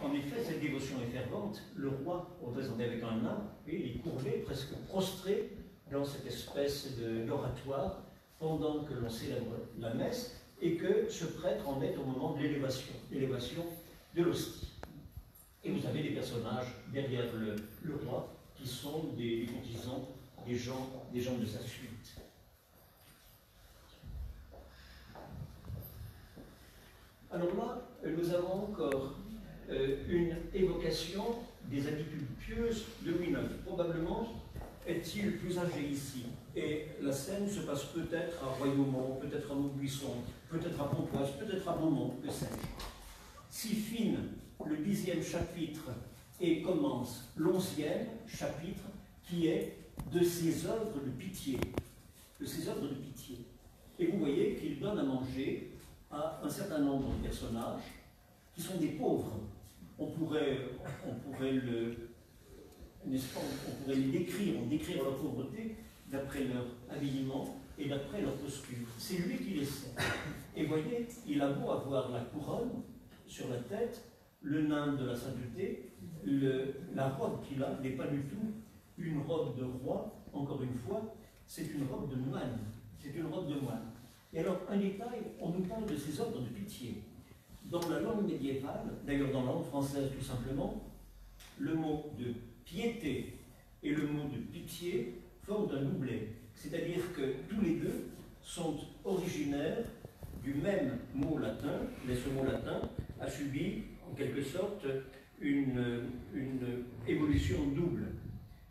en effet, cette dévotion est fervente. Le roi, représenté avec un nain, il est courbé, presque prostré dans cette espèce d'oratoire pendant que l'on célèbre la messe et que ce prêtre en est au moment de l'élévation de l'hostie. Et vous avez des personnages derrière le roi qui sont des courtisans, des gens de sa suite. Alors là, nous avons encore une évocation des habitudes pieuses de Louis IX. Probablement est-il plus âgé ici. Et la scène se passe peut-être à Royaumont, peut-être à Maubuisson, peut-être à Pontoise, peut-être à Beaumont, que sais-je. Si fine le 10e chapitre et commence l'11e chapitre qui est de ses œuvres de pitié. De ses œuvres de pitié. Et vous voyez qu'il donne à manger à un certain nombre de personnages qui sont des pauvres. On pourrait les décrire leur pauvreté d'après leur habillement et d'après leur posture. C'est lui qui les sait. Et voyez, il a beau avoir la couronne sur la tête, le nain de la sainteté, la robe qu'il a n'est pas du tout une robe de roi, encore une fois, c'est une robe de moine. C'est une robe de moine. Et alors, un détail, on nous parle de ces œuvres de pitié. Dans la langue médiévale, d'ailleurs dans la langue française tout simplement, le mot de piété et le mot de pitié forment un doublet. C'est-à-dire que tous les deux sont originaires du même mot latin, mais ce mot latin a subi en quelque sorte une évolution double.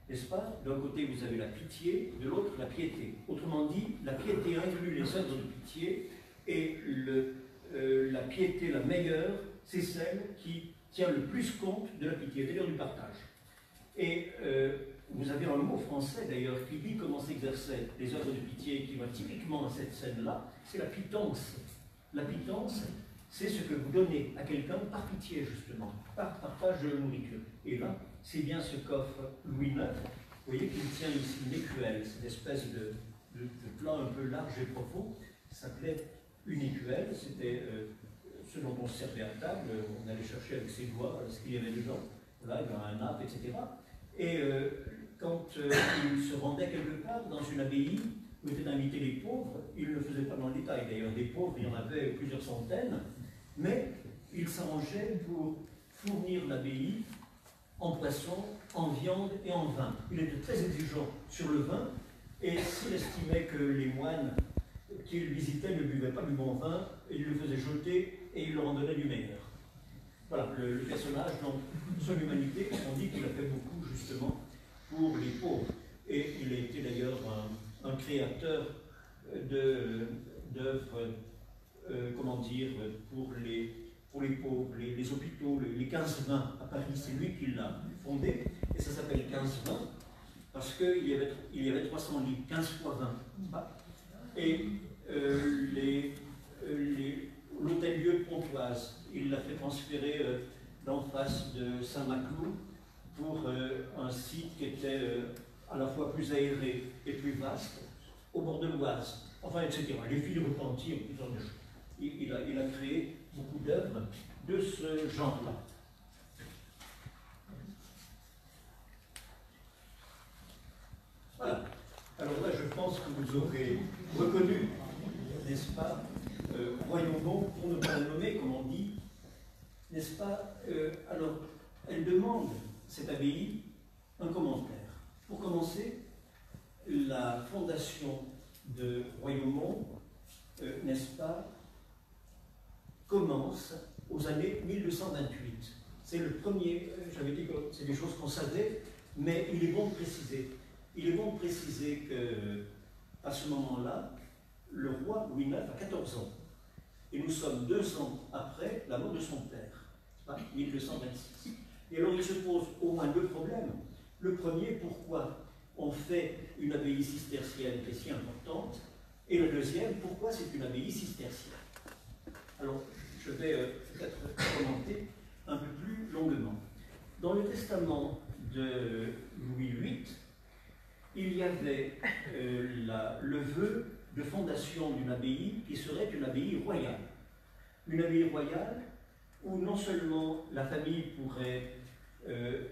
N'est-ce pas? D'un côté, vous avez la pitié, de l'autre, la piété. Autrement dit, la piété inclut les œuvres de pitié et la piété la meilleure, c'est celle qui tient le plus compte de la pitié, c'est-à-dire du partage. Et vous avez un mot français d'ailleurs qui dit comment s'exerçaient les œuvres de pitié qui va typiquement à cette scène-là, c'est la pitance. La pitance, c'est ce que vous donnez à quelqu'un par pitié justement, par partage de nourriture. Et là, c'est bien ce qu'offre Louis IX. Vous voyez qu'il tient ici une écuelle, cette espèce de plat un peu large et profond, ça s'appelait une écuelle, c'était ce dont on se servait à table, on allait chercher avec ses doigts ce qu'il y avait dedans, là, il y avait un nappe, etc. Et quand il se rendait quelque part dans une abbaye où étaient invités les pauvres, il ne le faisait pas dans le détail, d'ailleurs des pauvres, il y en avait plusieurs centaines, mais il s'arrangeait pour fournir l'abbaye en poisson, en viande et en vin. Il était très exigeant sur le vin, et s'il estimait que les moines qu'il visitait ne buvaient pas du bon vin, il le faisait jeter et il leur en donnait du meilleur. Voilà, le personnage, dans son humanité, on dit qu'il a fait beaucoup justement pour les pauvres. Et il a été d'ailleurs un créateur d'œuvres, comment dire, pour les pauvres, les hôpitaux, les 15-20 à Paris, c'est lui qui l'a fondé, et ça s'appelle 15-20, parce qu'il y avait 300 lits, 15 fois 20. Et l'hôtel-lieu de Pontoise, il l'a fait transférer d'en face de Saint-Maclou pour un site qui était à la fois plus aéré et plus vaste, au bord de l'Oise, enfin, etc. Les filles repentir, plusieurs de choses. Il a créé beaucoup d'œuvres de ce genre-là. Voilà. Alors là, je pense que vous aurez reconnu, n'est-ce pas, Royaumont, pour ne pas le nommer, comme on dit, n'est-ce pas? Alors, elle demande, cette abbaye, un commentaire. Pour commencer, la fondation de Royaumont, n'est-ce pas, commence aux années 1228. C'est le premier, j'avais dit que c'est des choses qu'on savait, mais il est bon de préciser. Il est bon de préciser qu'à ce moment-là, le roi Louis IX a 14 ans. Et nous sommes 2 ans après la mort de son père, 1226. Et alors il se pose au moins 2 problèmes. Le premier, pourquoi on fait une abbaye cistercienne qui est si importante? Et le deuxième, pourquoi c'est une abbaye cistercienne? Alors, je vais peut-être commenter un peu plus longuement. Dans le testament de Louis VIII, il y avait le vœu de fondation d'une abbaye qui serait une abbaye royale. Une abbaye royale où non seulement la famille pourrait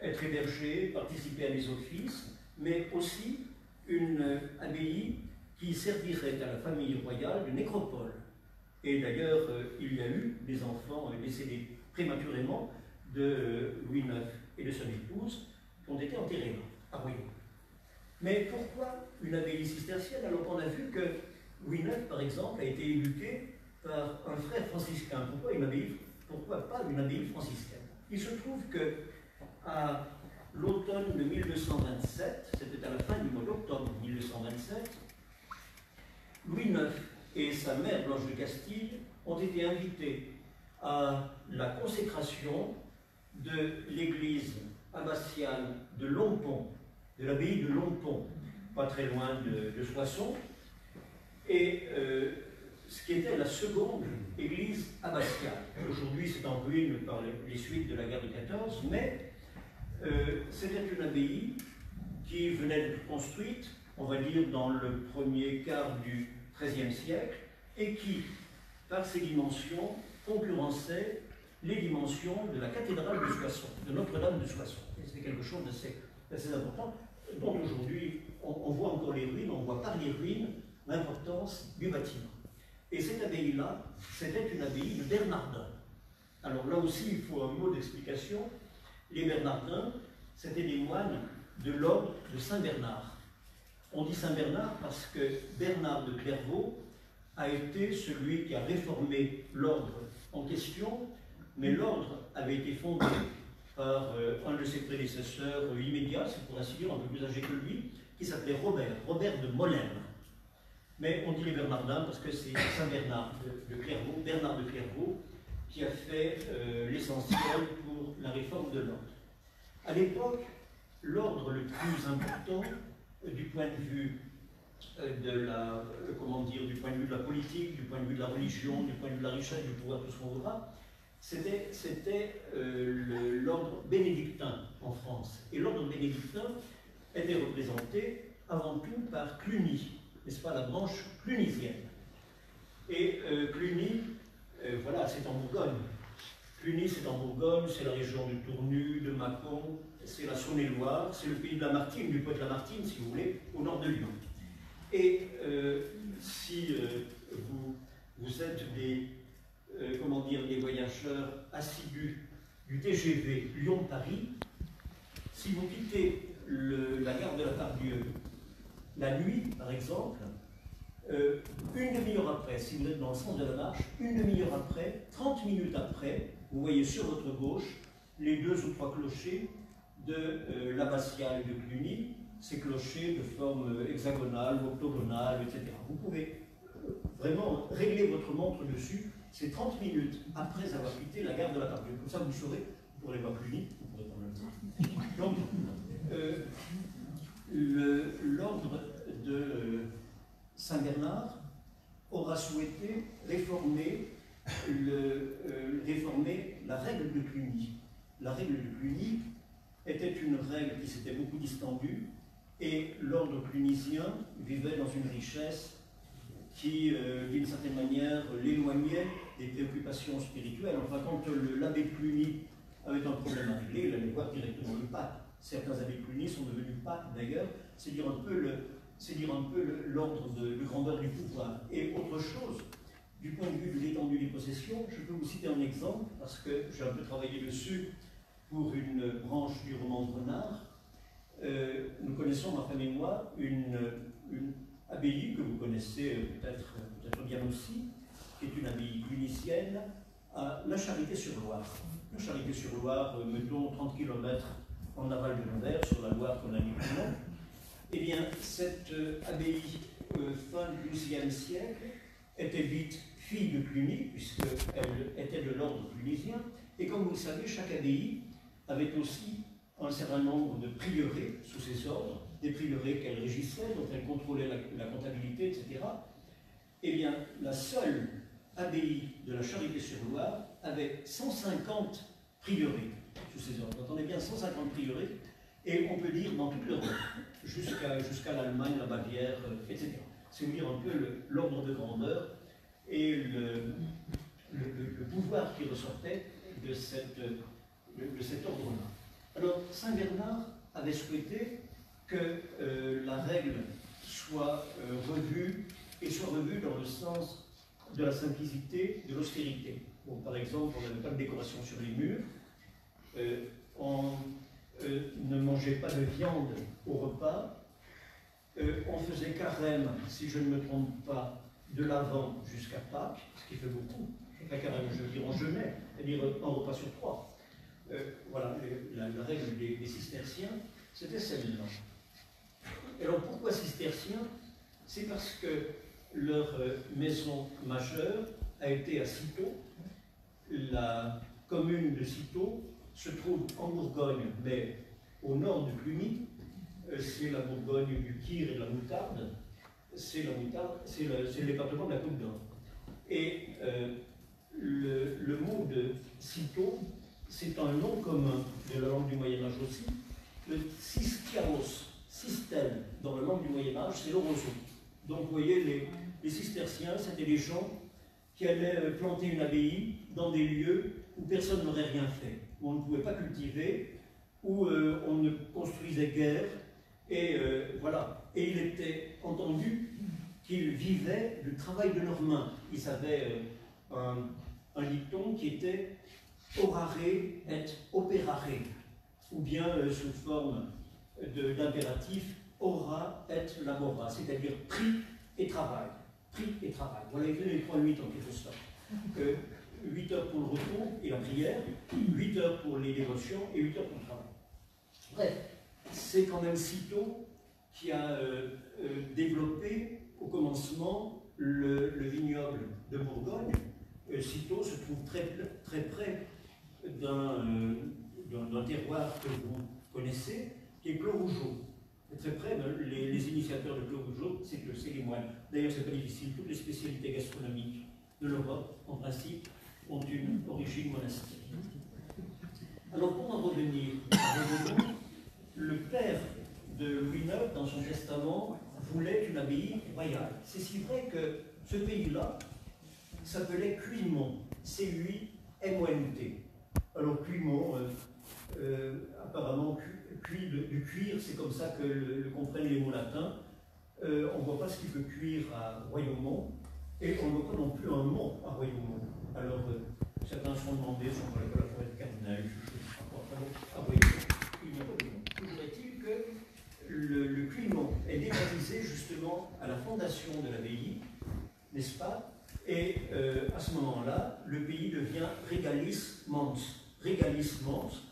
être hébergée, participer à des offices, mais aussi une abbaye qui servirait à la famille royale de nécropole. Et d'ailleurs, il y a eu des enfants décédés prématurément de Louis IX et de son épouse qui ont été enterrés là, à Royan. Mais pourquoi une abbaye cistercienne alors qu'on a vu que Louis IX, par exemple, a été éduqué par un frère franciscain? Pourquoi pas une abbaye franciscaine? Il se trouve que à l'automne de 1227, c'était à la fin du mois d'octobre 1227, Louis IX et sa mère Blanche de Castille ont été invités à la consécration de l'église abbatiale de Longpont, de l'abbaye de Longpont, pas très loin de Soissons, et ce qui était la seconde église abbatiale. Aujourd'hui, c'est en ruine par les suites de la guerre de 14, mais c'était une abbaye qui venait d'être construite, on va dire, dans le premier quart du XIIIe siècle, et qui, par ses dimensions, concurrençait les dimensions de la cathédrale de Soissons, de Notre-Dame de Soissons. C'est quelque chose d'assez important, dont aujourd'hui on voit encore les ruines, on voit par les ruines l'importance du bâtiment. Et cette abbaye-là, c'était une abbaye de Bernardins. Alors là aussi, il faut un mot d'explication. Les Bernardins, c'était des moines de l'ordre de Saint-Bernard. On dit Saint-Bernard parce que Bernard de Clairvaux a été celui qui a réformé l'ordre en question, mais l'ordre avait été fondé par un de ses prédécesseurs immédiats, c'est pour ainsi dire un peu plus âgé que lui, qui s'appelait Robert de Molène. Mais on dit les Bernardins parce que c'est Saint-Bernard de Clairvaux, Bernard de Clairvaux, qui a fait l'essentiel pour la réforme de l'ordre. À l'époque, l'ordre le plus important du point de vue de la, du point de vue de la politique, du point de vue de la religion, du point de vue de la richesse, du pouvoir, tout ce qu'on voudra, c'était l'ordre bénédictin en France. Et l'ordre bénédictin était représenté avant tout par Cluny, n'est-ce pas, la branche clunisienne. Et Cluny, voilà, c'est en Bourgogne. Cluny, c'est en Bourgogne, c'est la région de Tournu, de Mâcon, c'est la Saône-et-Loire, c'est le pays de Lamartine, du poète Lamartine, si vous voulez, au nord de Lyon. Et si vous êtes des voyageurs assidus du TGV Lyon-Paris, si vous quittez la gare de la Part-Dieu la nuit, par exemple, une demi-heure après, si vous êtes dans le sens de la marche, une demi-heure après, 30 minutes après, vous voyez sur votre gauche les 2 ou 3 clochers de l'abbatiale de Cluny, ces clochers de forme hexagonale, octogonale, etc. Vous pouvez vraiment régler votre montre dessus, c'est 30 minutes après avoir quitté la gare de la Part-Dieu. Comme ça, vous saurez, vous pourrez voir Cluny, vous pourrez prendre le temps. Donc, l'ordre de Saint-Bernard aura souhaité réformer la règle de Cluny. La règle de Cluny était une règle qui s'était beaucoup distendue et l'ordre clunisien vivait dans une richesse qui, d'une certaine manière, l'éloignait des préoccupations spirituelles. Enfin, quand l'abbé de Cluny avait un problème à régler, il allait voir directement le pape. Certains abbés de Cluny sont devenus papes d'ailleurs, c'est dire un peu l'ordre de grandeur du pouvoir. Et autre chose, du point de vue de l'étendue des possessions, je peux vous citer un exemple, parce que j'ai un peu travaillé dessus pour une branche du roman de Renard. Nous connaissons, ma femme et moi, une abbaye que vous connaissez peut-être bien aussi, qui est une abbaye clunisienne, à La Charité-sur-Loire. La Charité-sur-Loire, mettons 30 km en aval de Nevers, sur la Loire qu'on a mis plus long. Eh bien, cette abbaye, fin du XIIe siècle, était dite fille de Cluny, puisqu'elle était de l'ordre clunisien, et comme vous le savez, chaque abbaye avait aussi un certain nombre de prieurés sous ses ordres, des prieurés qu'elle régissait, dont elle contrôlait la comptabilité, etc. Eh bien, la seule abbaye de la Charité-sur-Loire avait 150 prieurés sous ses ordres. Entendez bien, 150 prieurés, et on peut dire dans toute l'Europe, jusqu'à l'Allemagne, la Bavière, etc. C'est vous dire un peu l'ordre de grandeur et le pouvoir qui ressortait de cet ordre-là. Alors, Saint Bernard avait souhaité que la règle soit revue, et soit revue dans le sens de la simplicité, de l'austérité. Bon, par exemple, on n'avait pas de décoration sur les murs, on ne mangeait pas de viande au repas, on faisait carême, si je ne me trompe pas, de l'Avent jusqu'à Pâques, ce qui fait beaucoup. Enfin, carême, je veux dire, on jeûnait, c'est-à-dire un repas sur 3. Voilà, la règle des cisterciens, c'était celle-là. Alors pourquoi cisterciens? C'est parce que leur maison majeure a été à Cîteaux. La commune de Cîteaux se trouve en Bourgogne, mais au nord de Cluny. C'est la Bourgogne du Kir et de la moutarde. C'est le département de la Côte d'Or. Et le mot de Cîteaux, c'est un nom commun de la langue du Moyen-Âge aussi. Le cistiaros, système, dans la langue du Moyen-Âge, c'est le roseau. Donc vous voyez, les cisterciens, c'était des gens qui allaient planter une abbaye dans des lieux où personne n'aurait rien fait, où on ne pouvait pas cultiver, où on ne construisait guère, et voilà. Et il était entendu qu'ils vivaient du travail de leurs mains. Ils avaient un dicton qui était orare et operare, ou bien sous forme d'impératif ora et labora, c'est-à-dire prix et travail. Prix et travail. Voilà les 3 8 en quelque sorte. 8 heures pour le repos et la prière, 8 heures pour les dévotions et 8 heures pour le travail. Bref, c'est quand même Cîteaux qui a développé au commencement le vignoble de Bourgogne. Cîteaux se trouve très près d'un terroir que vous connaissez, qui est Clos-Rougeot. Très près, les initiateurs de Clos-Rougeot, c'est les moines. D'ailleurs, c'est pas difficile, toutes les spécialités gastronomiques de l'Europe, en principe, ont une origine monastique. Alors, pour en revenir à Renaud, le père de Louis IX, dans son testament, voulait une abbaye royale. C'est si vrai que ce pays-là s'appelait Cuillemont, C-U-I-M-O-N-T. Alors, Cuillemont, apparemment, du cuir, c'est comme ça que le comprennent les mots latins. On ne voit pas ce qui peut cuire à Royaumont, et on ne voit pas non plus un mont à Royaumont. Alors, certains se sont demandé si on parlait pas la forêt de Cardinal, à Royaumont. Toujours est-il que le Cuillemont est débaptisé justement à la fondation de l'abbaye, n'est-ce pas? Et à ce moment-là, le pays devient Regalis Mons. Regalis Mons,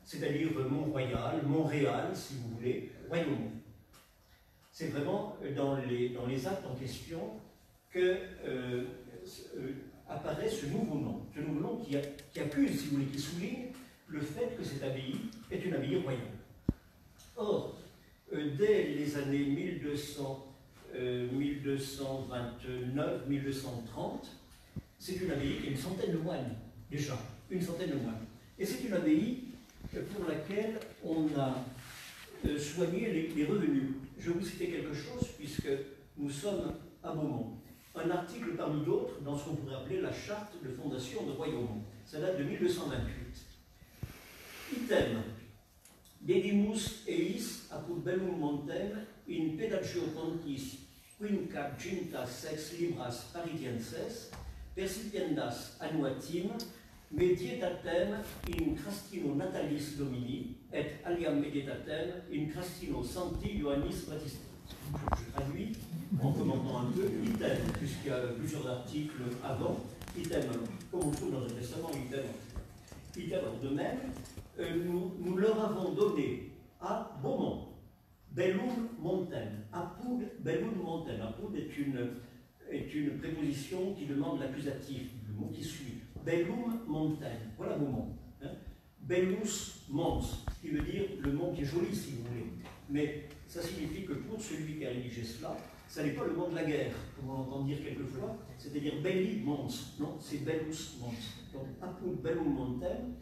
c'est-à-dire Mont-Royal, Montréal, si vous voulez, Royaumont. C'est vraiment dans les actes en question que apparaît ce nouveau nom qui accuse, si vous voulez, qui souligne le fait que cette abbaye est une abbaye royale. Or, dès les années 1229, 1230, c'est une abbaye qui a une centaine de moines, déjà, une centaine de moines. Et c'est une abbaye pour laquelle on a soigné les revenus. Je vais vous citer quelque chose, puisque nous sommes à Beaumont. Un article parmi d'autres dans ce qu'on pourrait appeler la charte de fondation de Royaumont. Ça date de 1228. Item, dedimus eis apud bellum montem in pedagio pontis quinquagintas sex libras paritienses percipiendas annuatim medietatem in crastino natalis domini et aliam medietatem in crastino sancti Ioannis Baptisti. Je traduis en commentant un peu item, puisqu'il y a plusieurs articles avant. Item, comme on trouve dans le Testament, item. De même, nous leur avons donné à Beaumont, Bellum Montem, apud Bellum Montem. Apud est une préposition qui demande l'accusatif, le mot qui suit. Bellum Montem, voilà Beaumont. Hein? Bellus Mons, qui veut dire le mont qui est joli, si vous voulez. Mais ça signifie que pour celui qui a rédigé cela, ça n'est pas le mont de la guerre, comme on entend dire quelquefois, c'est-à-dire Belli Mons. Non, c'est Bellus Mons. Donc, apud Bellum Montem,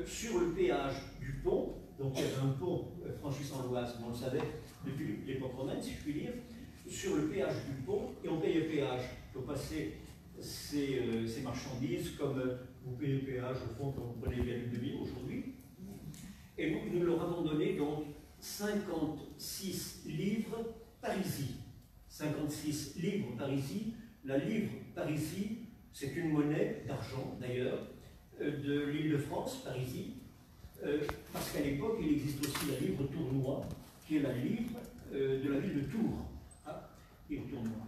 sur le péage du pont, donc il y avait un pont franchissant l'Oise, on le savait depuis l'époque romaine, si je puis dire, sur le péage du pont, et on paye le péage pour passer ces marchandises comme vous payez le péage au fond quand vous prenez bien une demi aujourd'hui. Et nous leur avons donné donc 56 livres parisis. 56 livres parisis. La livre parisis, c'est une monnaie d'argent d'ailleurs, de l'île de France, Parisis, parce qu'à l'époque, il existe aussi la livre tournois, qui est la livre de la ville de Tours. Ah, livre tournois.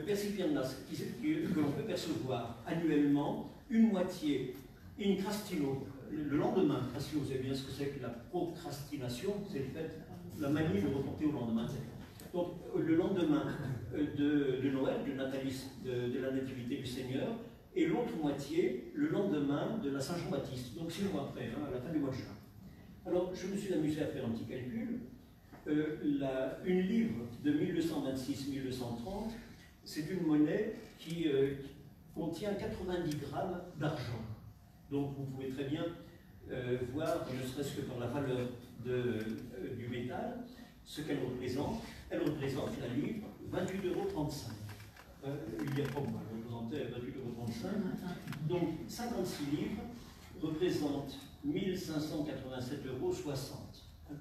Persipiernas, que l'on peut percevoir annuellement, une moitié, in crastino, le lendemain. Crastino, vous savez bien ce que c'est que la procrastination, c'est le fait, la manie de reporter au lendemain. Donc, le lendemain de Noël, de Natalis, de la Nativité du Seigneur, et l'autre moitié le lendemain de la Saint-Jean-Baptiste, donc 6 mois après, à la fin du mois de juin. Alors, je me suis amusé à faire un petit calcul. Une livre de 1226-1230, c'est une monnaie qui contient 90 grammes d'argent. Donc, vous pouvez très bien voir, ne serait-ce que par la valeur du métal, ce qu'elle représente. Elle représente la livre 28,35 €. Il y a pas moi, elle représentait 28,35 €. Donc 56 livres représentent 1587,60 €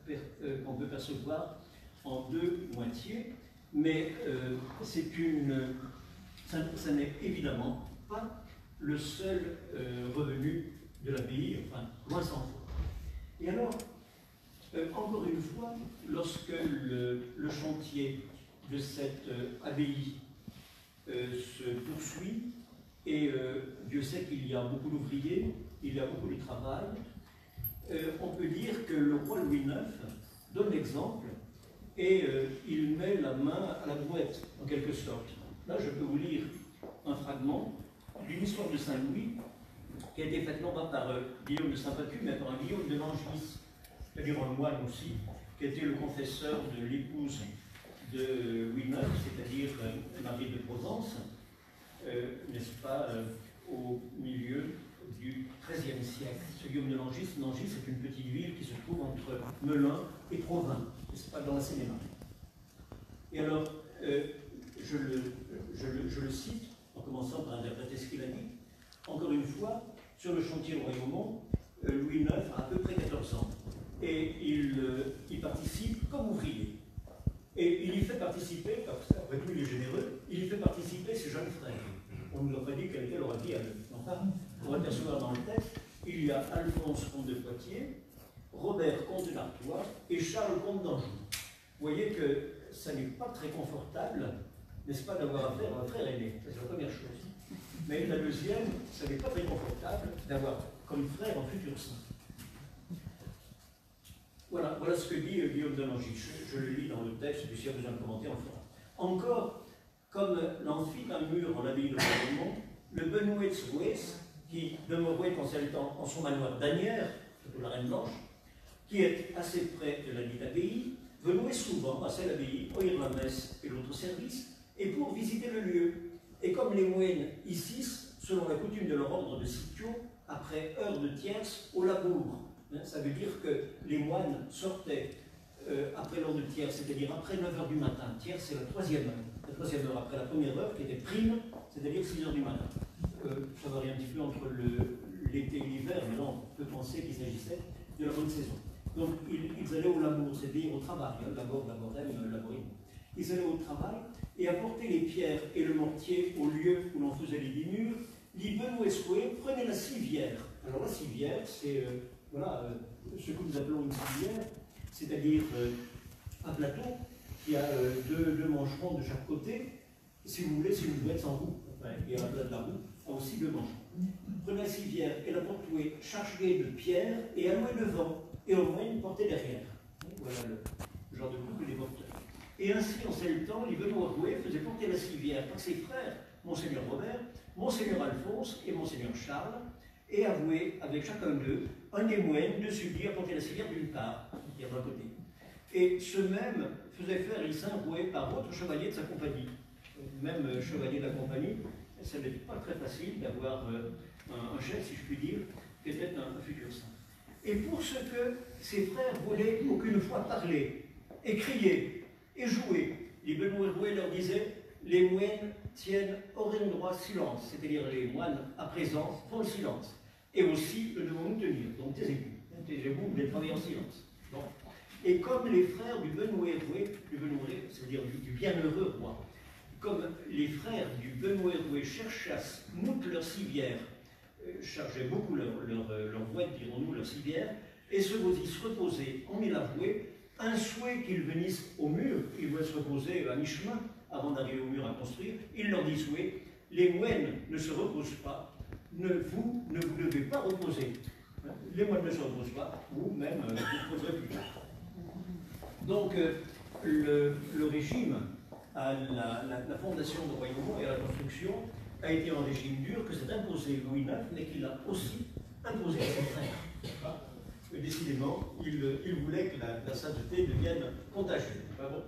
qu'on peut percevoir en deux moitiés. Mais ça n'est évidemment pas le seul revenu de l'abbaye, enfin, loin s'en faut. Et alors, encore une fois, lorsque le chantier de cette abbaye se poursuit, et Dieu sait qu'il y a beaucoup d'ouvriers, il y a beaucoup de travail, on peut dire que le roi Louis IX donne l'exemple et il met la main à la brouette, en quelque sorte. Là, je peux vous lire un fragment d'une histoire de Saint-Louis qui a été faite non pas par Guillaume de Saint-Patu, mais par un Guillaume de Langis, c'est-à-dire un moine aussi, qui était le confesseur de l'épouse de Louis IX, c'est-à-dire Marie de Provence, n'est-ce pas, au milieu du XIIIe siècle. Ce Guillaume de Langis, c'est une petite ville qui se trouve entre Melun et Provins, n'est-ce pas, dans la Seine-et-Marne. Et alors, je le cite, en commençant par interpréter ce qu'il a dit. Encore une fois, sur le chantier de Royaumont, Louis IX a à peu près 14 ans. Et il participe comme ouvrier. Et il y fait participer, parce qu'après tout il est généreux, il y fait participer ses jeunes frères. On ne nous a pas dit quelle était leur vie à eux. Enfin, pour apercevoir dans le texte, il y a Alphonse, comte de Poitiers, Robert, comte d'Artois, et Charles, comte d'Anjou. Vous voyez que ça n'est pas très confortable, n'est-ce pas, d'avoir affaire à un frère aîné. C'est la première chose. Mais la deuxième, ça n'est pas très confortable d'avoir comme frère un futur saint. Voilà ce que dit Guillaume de Langis. Je le lis dans le texte, puis si vous en commentez, on fera. Encore, comme l'amphithéâtre en l'abbaye de Royaumont, le Benouet de Souès, qui demeurait en son manoir d'Anières, surtout la Reine Blanche, qui est assez près de la dite abbaye, venait souvent à cette abbaye, ouvrir la messe et l'autre service, et pour visiter le lieu. Et comme les moines ici, selon la coutume de leur ordre de sitio, après heure de tierce, au labour. Ça veut dire que les moines sortaient après l'heure de tierce, c'est-à-dire après 9 h du matin. Tierce, c'est la troisième heure. La troisième heure après la première heure, qui était prime, c'est-à-dire 6 h du matin. Ça varie un petit peu entre l'été et l'hiver, mais là, on peut penser qu'il s'agissait de la bonne saison. Donc, ils allaient au labour, c'est-à-dire au travail, laborime. Ils allaient au travail et apportaient les pierres et le mortier au lieu où l'on faisait les dimures. L'Ibenouesque prenait la civière. Alors, la civière, c'est ce que nous appelons une civière, c'est-à-dire un plateau qui a deux mancherons de chaque côté. Si vous voulez, c'est une bête sans roue. Enfin, et à la place de la roue, a aussi deux mancherons. Prenez la civière et la portée chargée de pierres et allouée devant, et au moins une portée derrière. Voilà le genre de couple des porteurs. Et ainsi, en ce temps, les Benoît-Rouet faisaient porter la civière par ses frères, Monseigneur Robert, Monseigneur Alphonse et Monseigneur Charles, et avoué avec chacun d'eux un des moines de subir à porter la civière d'une part, qui est d'un côté. Et ce même faisait faire les saints roués par autres chevaliers de sa compagnie. Même chevalier de la compagnie, ça n'était pas très facile d'avoir un chef, si je puis dire, qui était un futur saint. Et pour ce que ses frères voulaient aucune fois parler, et crier, et jouer, les Benoît Rouet leur disaient: les moines tiennent hors droit silence, c'est-à-dire les moines à présent font le silence. et aussi le devons-nous tenir. Donc taisez-vous, vous devez travailler en silence. Bon. Et comme les frères du Benouéroué, c'est-à-dire du bienheureux roi, comme les frères du Benouéroué cherchaient à moutre leur civière, chargeaient beaucoup leur voix, dirons-nous, leur civière, et se reposaient en Milavoué, un souhait qu'ils venissent au mur, ils voulaient se reposer à mi-chemin avant d'arriver au mur à construire, ils leur disent oui, les moines ne se reposent pas, vous ne vous devez pas reposer. Les moines ne se reposent pas, vous-même vous reposerez plus tard. Donc le régime à la fondation de Royaumont et à la construction a été un régime dur que s'est imposé Louis IX, mais qu'il a aussi imposé à ses frères. Décidément, il voulait que la sainteté devienne contagieuse. Pas bon.